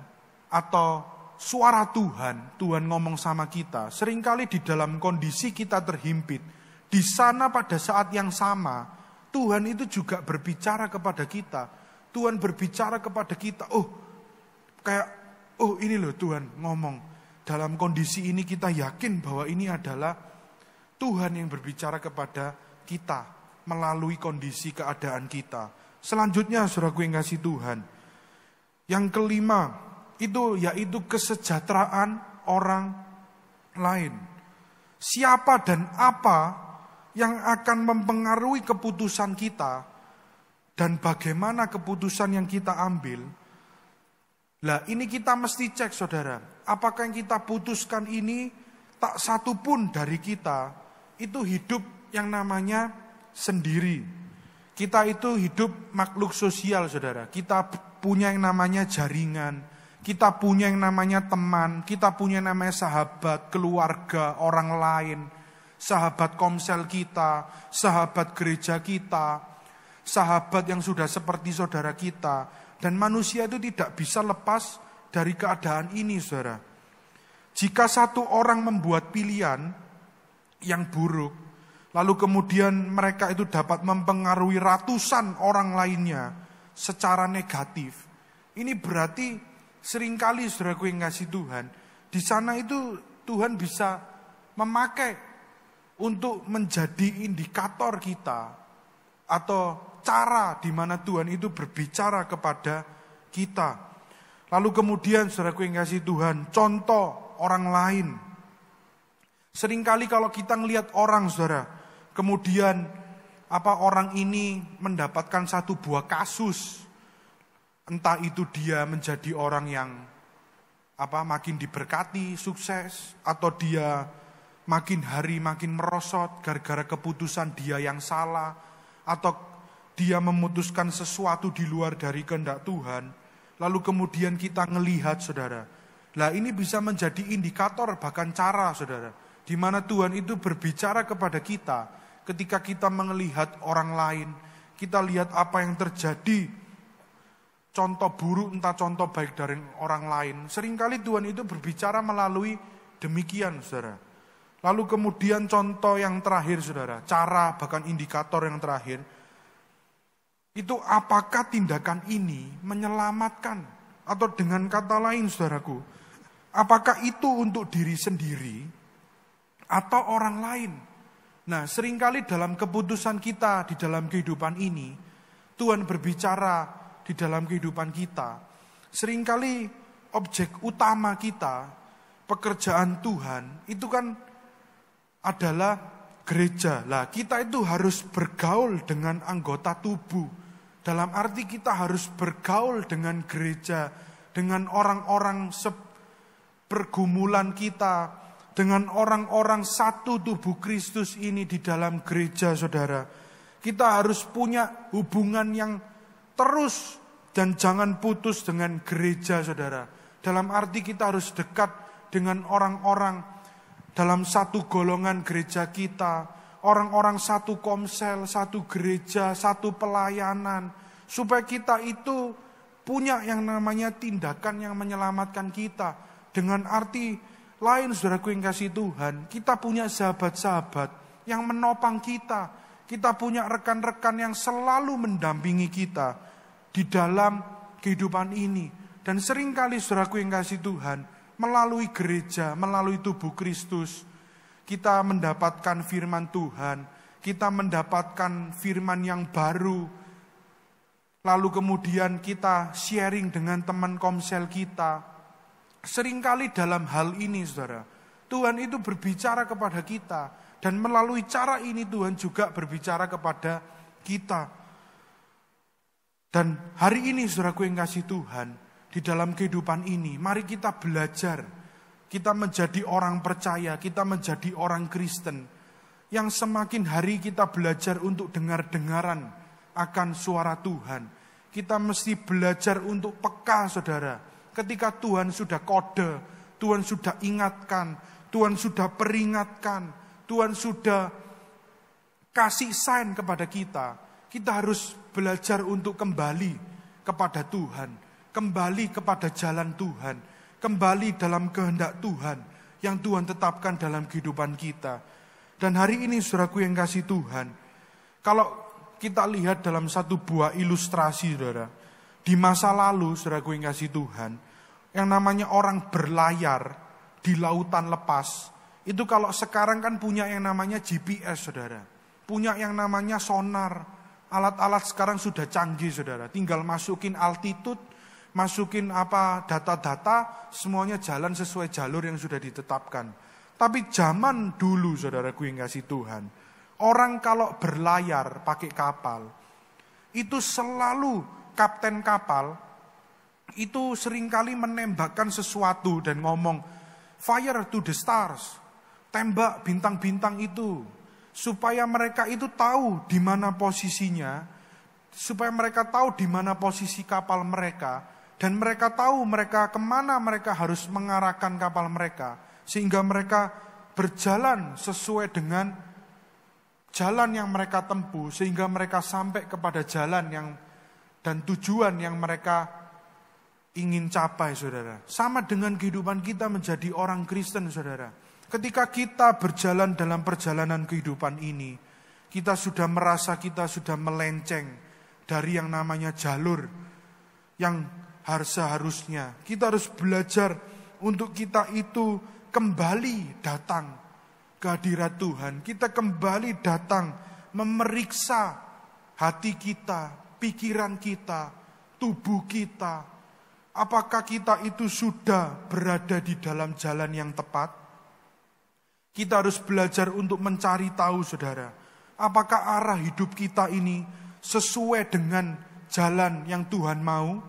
atau suara Tuhan, Tuhan ngomong sama kita, seringkali di dalam kondisi kita terhimpit. Di sana pada saat yang sama, Tuhan itu juga berbicara kepada kita. Tuhan berbicara kepada kita, ini loh Tuhan ngomong. Dalam kondisi ini kita yakin bahwa ini adalah Tuhan yang berbicara kepada kita melalui kondisi keadaan kita. Selanjutnya saudaraku yang kasih Tuhan, yang kelima itu yaitu kesejahteraan orang lain. Siapa dan apa yang akan mempengaruhi keputusan kita dan bagaimana keputusan yang kita ambil. Lah ini kita mesti cek saudara, apakah yang kita putuskan ini tak satu pun dari kita itu hidup yang namanya sendiri. Kita itu hidup makhluk sosial saudara, kita punya yang namanya jaringan, kita punya yang namanya teman, kita punya yang namanya sahabat, keluarga, orang lain, sahabat komsel kita, sahabat gereja kita, sahabat yang sudah seperti saudara kita. Dan manusia itu tidak bisa lepas dari keadaan ini, saudara. Jika satu orang membuat pilihan yang buruk, lalu kemudian mereka itu dapat mempengaruhi ratusan orang lainnya secara negatif, ini berarti seringkali, saudaraku yang kasih Tuhan, di sana itu Tuhan bisa memakai untuk menjadi indikator kita, atau cara di mana Tuhan itu berbicara kepada kita. Lalu kemudian saudaraku yang kasih Tuhan, contoh orang lain. Seringkali kalau kita ngelihat orang, saudara, kemudian orang ini mendapatkan satu buah kasus, entah itu dia menjadi orang yang makin diberkati, sukses, atau dia makin hari makin merosot gara-gara keputusan dia yang salah, atau dia memutuskan sesuatu di luar dari kehendak Tuhan. Lalu kemudian kita ngelihat, saudara, lah ini bisa menjadi indikator bahkan cara, saudara, di mana Tuhan itu berbicara kepada kita ketika kita melihat orang lain, kita lihat apa yang terjadi, contoh buruk entah contoh baik dari orang lain. Seringkali Tuhan itu berbicara melalui demikian, saudara. Lalu kemudian contoh yang terakhir, saudara, cara bahkan indikator yang terakhir, itu apakah tindakan ini menyelamatkan? Atau dengan kata lain, saudaraku, apakah itu untuk diri sendiri atau orang lain? Nah, seringkali dalam keputusan kita di dalam kehidupan ini, Tuhan berbicara di dalam kehidupan kita. Seringkali objek utama kita, pekerjaan Tuhan, itu kan adalah gereja. Lah, kita itu harus bergaul dengan anggota tubuh. Dalam arti kita harus bergaul dengan gereja, dengan orang-orang pergumulan kita, dengan orang-orang satu tubuh Kristus ini di dalam gereja, saudara. Kita harus punya hubungan yang terus dan jangan putus dengan gereja, saudara. Dalam arti kita harus dekat dengan orang-orang dalam satu golongan gereja kita, orang-orang satu komsel, satu gereja, satu pelayanan, supaya kita itu punya yang namanya tindakan yang menyelamatkan kita. Dengan arti lain, saudaraku yang kasih Tuhan, kita punya sahabat-sahabat yang menopang kita. Kita punya rekan-rekan yang selalu mendampingi kita di dalam kehidupan ini. Dan seringkali, saudaraku yang kasih Tuhan, melalui gereja, melalui tubuh Kristus, kita mendapatkan firman Tuhan, kita mendapatkan firman yang baru. Lalu kemudian kita sharing dengan teman komsel kita. Seringkali dalam hal ini, saudara, Tuhan itu berbicara kepada kita. Dan melalui cara ini Tuhan juga berbicara kepada kita. Dan hari ini, saudaraku yang kasih Tuhan, di dalam kehidupan ini, mari kita belajar. Kita menjadi orang percaya, kita menjadi orang Kristen. Yang semakin hari kita belajar untuk dengar-dengaran akan suara Tuhan. Kita mesti belajar untuk peka, saudara. Ketika Tuhan sudah kode, Tuhan sudah ingatkan, Tuhan sudah peringatkan, Tuhan sudah kasih sign kepada kita. Kita harus belajar untuk kembali kepada Tuhan, kembali kepada jalan Tuhan, kembali dalam kehendak Tuhan yang Tuhan tetapkan dalam kehidupan kita. Dan hari ini, saudaraku yang kasih Tuhan, kalau kita lihat dalam satu buah ilustrasi, saudara, di masa lalu, saudaraku yang kasih Tuhan, yang namanya orang berlayar di lautan lepas, itu kalau sekarang kan punya yang namanya GPS, saudara, punya yang namanya sonar. Alat-alat sekarang sudah canggih, saudara, tinggal masukin altitude, masukin data-data, semuanya jalan sesuai jalur yang sudah ditetapkan. Tapi zaman dulu, saudaraku yang kasih Tuhan, orang kalau berlayar pakai kapal, itu selalu kapten kapal itu seringkali menembakkan sesuatu dan ngomong, fire to the stars, tembak bintang-bintang itu, supaya mereka itu tahu di mana posisinya, supaya mereka tahu di mana posisi kapal mereka, dan mereka tahu mereka kemana mereka harus mengarahkan kapal mereka, sehingga mereka berjalan sesuai dengan jalan yang mereka tempuh, sehingga mereka sampai kepada jalan yang dan tujuan yang mereka ingin capai, saudara. Sama dengan kehidupan kita menjadi orang Kristen, saudara. Ketika kita berjalan dalam perjalanan kehidupan ini, kita sudah merasa kita sudah melenceng dari yang namanya jalur yang seharusnya. Kita harus belajar untuk kita itu kembali datang ke hadirat Tuhan. Kita kembali datang memeriksa hati kita, pikiran kita, tubuh kita. Apakah kita itu sudah berada di dalam jalan yang tepat? Kita harus belajar untuk mencari tahu, saudara. Apakah arah hidup kita ini sesuai dengan jalan yang Tuhan mau?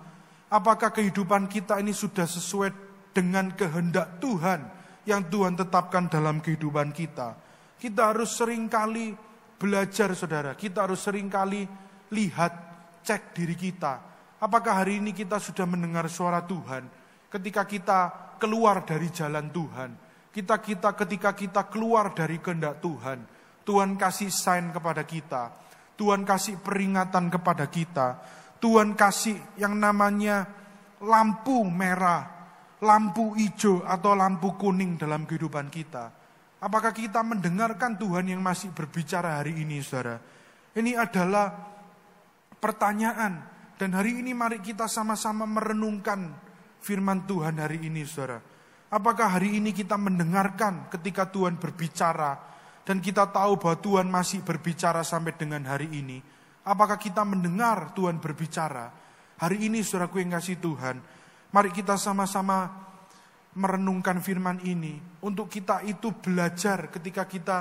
Apakah kehidupan kita ini sudah sesuai dengan kehendak Tuhan yang Tuhan tetapkan dalam kehidupan kita? Kita harus seringkali belajar, saudara. Kita harus seringkali lihat, cek diri kita. Apakah hari ini kita sudah mendengar suara Tuhan ketika kita keluar dari jalan Tuhan? Ketika kita keluar dari kehendak Tuhan, Tuhan kasih sign kepada kita. Tuhan kasih peringatan kepada kita. Tuhan kasih yang namanya lampu merah, lampu hijau atau lampu kuning dalam kehidupan kita. Apakah kita mendengarkan Tuhan yang masih berbicara hari ini, saudara? Ini adalah pertanyaan. Dan hari ini mari kita sama-sama merenungkan firman Tuhan hari ini, saudara. Apakah hari ini kita mendengarkan ketika Tuhan berbicara dan kita tahu bahwa Tuhan masih berbicara sampai dengan hari ini? Apakah kita mendengar Tuhan berbicara? Hari ini saudaraku yang kasih Tuhan, mari kita sama-sama merenungkan firman ini. Untuk kita itu belajar ketika kita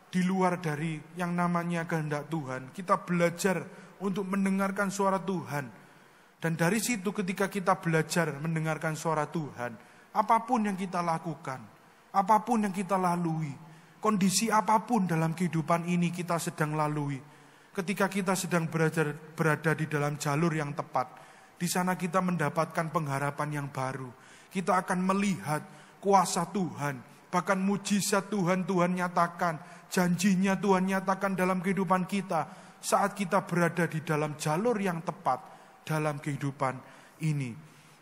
di luar dari yang namanya kehendak Tuhan. Kita belajar untuk mendengarkan suara Tuhan. Dan dari situ ketika kita belajar mendengarkan suara Tuhan, apapun yang kita lakukan, apapun yang kita lalui, kondisi apapun dalam kehidupan ini kita sedang lalui, ketika kita sedang berada di dalam jalur yang tepat, di sana kita mendapatkan pengharapan yang baru. Kita akan melihat kuasa Tuhan, bahkan mujizat Tuhan nyatakan, janjinya Tuhan nyatakan dalam kehidupan kita saat kita berada di dalam jalur yang tepat dalam kehidupan ini.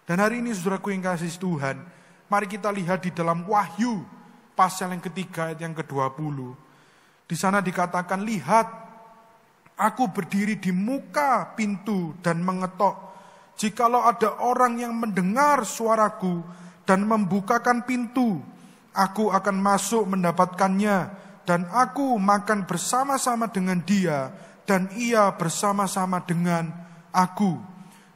Dan hari ini saudaraku yang kasih Tuhan, mari kita lihat di dalam Wahyu pasal yang ketiga ayat yang ke-20. Di sana dikatakan, lihat, aku berdiri di muka pintu dan mengetok. Jikalau ada orang yang mendengar suaraku dan membukakan pintu, aku akan masuk mendapatkannya, dan aku makan bersama-sama dengan dia, dan ia bersama-sama dengan aku.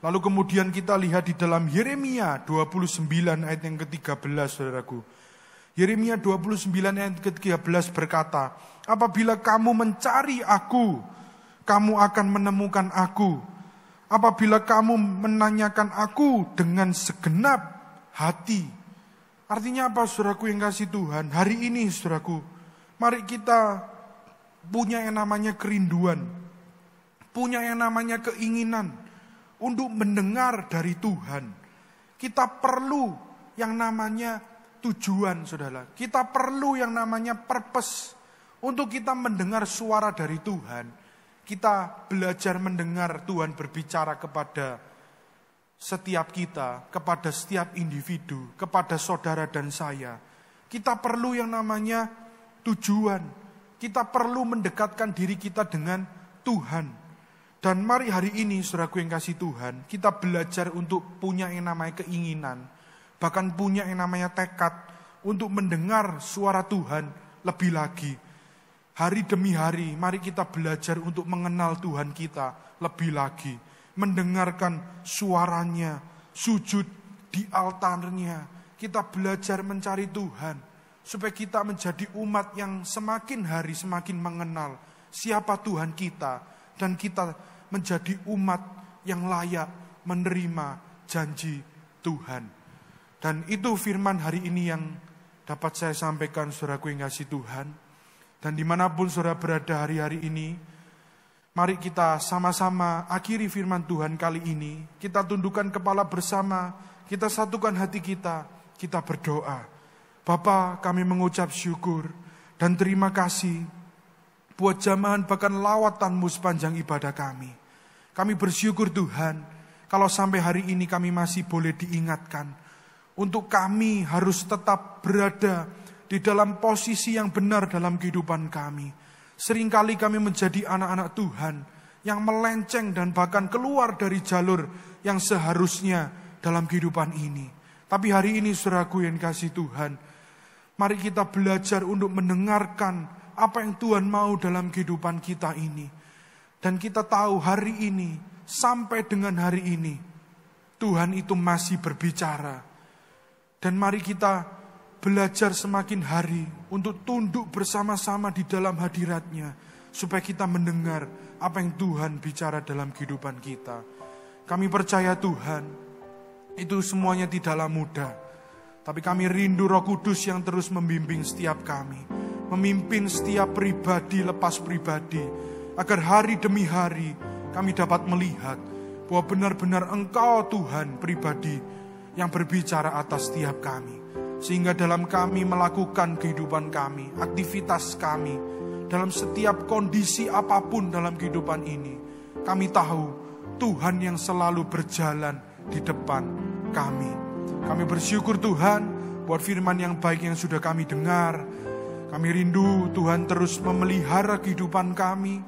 Lalu kemudian kita lihat di dalam Yeremia 29 ayat yang ke-13, saudaraku. Yeremia 29 ayat ke-13 berkata, apabila kamu mencari aku, kamu akan menemukan aku. Apabila kamu menanyakan aku dengan segenap hati. Artinya apa, saudaraku yang kasih Tuhan? Hari ini, saudaraku, mari kita punya yang namanya kerinduan, punya yang namanya keinginan untuk mendengar dari Tuhan. Kita perlu yang namanya tujuan, saudara. Kita perlu yang namanya purpose untuk kita mendengar suara dari Tuhan. Kita belajar mendengar Tuhan berbicara kepada setiap kita, kepada setiap individu, kepada saudara dan saya. Kita perlu yang namanya tujuan. Kita perlu mendekatkan diri kita dengan Tuhan. Dan mari hari ini, saudaraku yang kasih Tuhan, kita belajar untuk punya yang namanya keinginan, bahkan punya yang namanya tekad untuk mendengar suara Tuhan lebih lagi. Hari demi hari, mari kita belajar untuk mengenal Tuhan kita lebih lagi. Mendengarkan suaranya, sujud di altarnya. Kita belajar mencari Tuhan, supaya kita menjadi umat yang semakin hari semakin mengenal siapa Tuhan kita. Dan kita menjadi umat yang layak menerima janji Tuhan. Dan itu firman hari ini yang dapat saya sampaikan, saudaraku yang kasih Tuhan. Dan dimanapun saudara berada hari-hari ini, mari kita sama-sama akhiri firman Tuhan kali ini. Kita tundukkan kepala bersama, kita satukan hati kita berdoa. Bapa, kami mengucap syukur dan terima kasih buat jamahan bahkan lawatan-Mu sepanjang ibadah kami. Kami bersyukur Tuhan, kalau sampai hari ini kami masih boleh diingatkan untuk kami harus tetap berada di dalam posisi yang benar dalam kehidupan kami. Seringkali kami menjadi anak-anak Tuhan yang melenceng dan bahkan keluar dari jalur yang seharusnya dalam kehidupan ini. Tapi hari ini saudaraku yang kasih Tuhan, mari kita belajar untuk mendengarkan apa yang Tuhan mau dalam kehidupan kita ini. Dan kita tahu hari ini, sampai dengan hari ini, Tuhan itu masih berbicara. Dan mari kita belajar semakin hari untuk tunduk bersama-sama di dalam hadirat-Nya, supaya kita mendengar apa yang Tuhan bicara dalam kehidupan kita. Kami percaya Tuhan, itu semuanya tidaklah mudah. Tapi kami rindu Roh Kudus yang terus membimbing setiap kami, memimpin setiap pribadi lepas pribadi, agar hari demi hari kami dapat melihat bahwa benar-benar Engkau Tuhan pribadi yang berbicara atas setiap kami. Sehingga dalam kami melakukan kehidupan kami, aktivitas kami, dalam setiap kondisi apapun dalam kehidupan ini, kami tahu Tuhan yang selalu berjalan di depan kami. Kami bersyukur Tuhan buat firman yang baik yang sudah kami dengar. Kami rindu Tuhan terus memelihara kehidupan kami,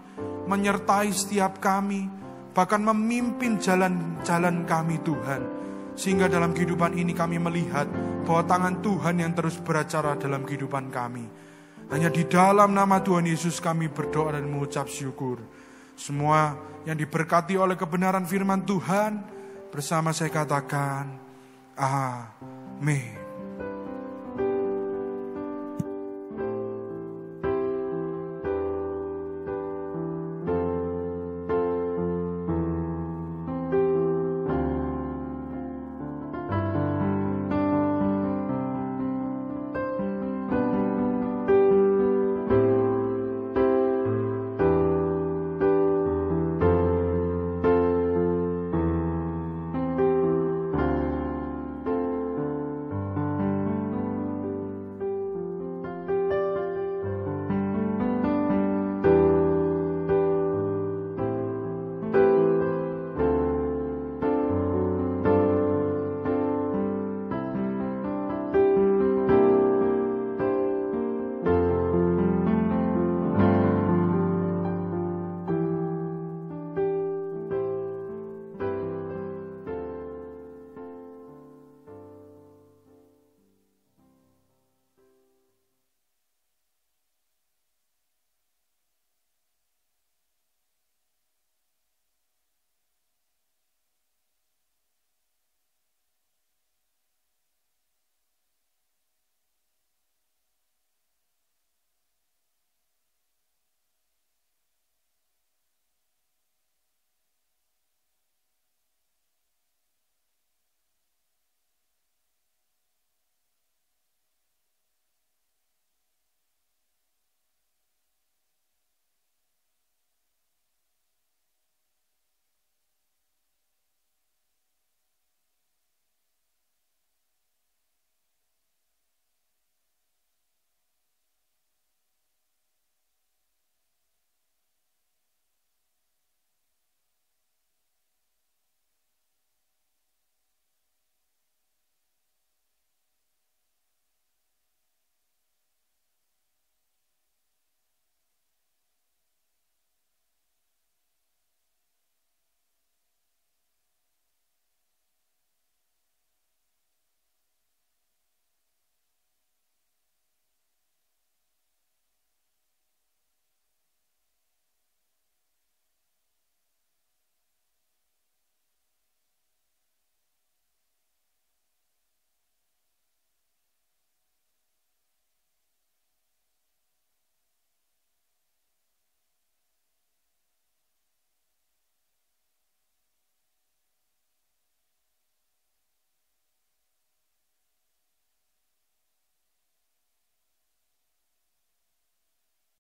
menyertai setiap kami, bahkan memimpin jalan-jalan kami Tuhan. Sehingga dalam kehidupan ini kami melihat bahwa tangan Tuhan yang terus beracara dalam kehidupan kami. Hanya di dalam nama Tuhan Yesus kami berdoa dan mengucap syukur. Semua yang diberkati oleh kebenaran firman Tuhan, bersama saya katakan, amin.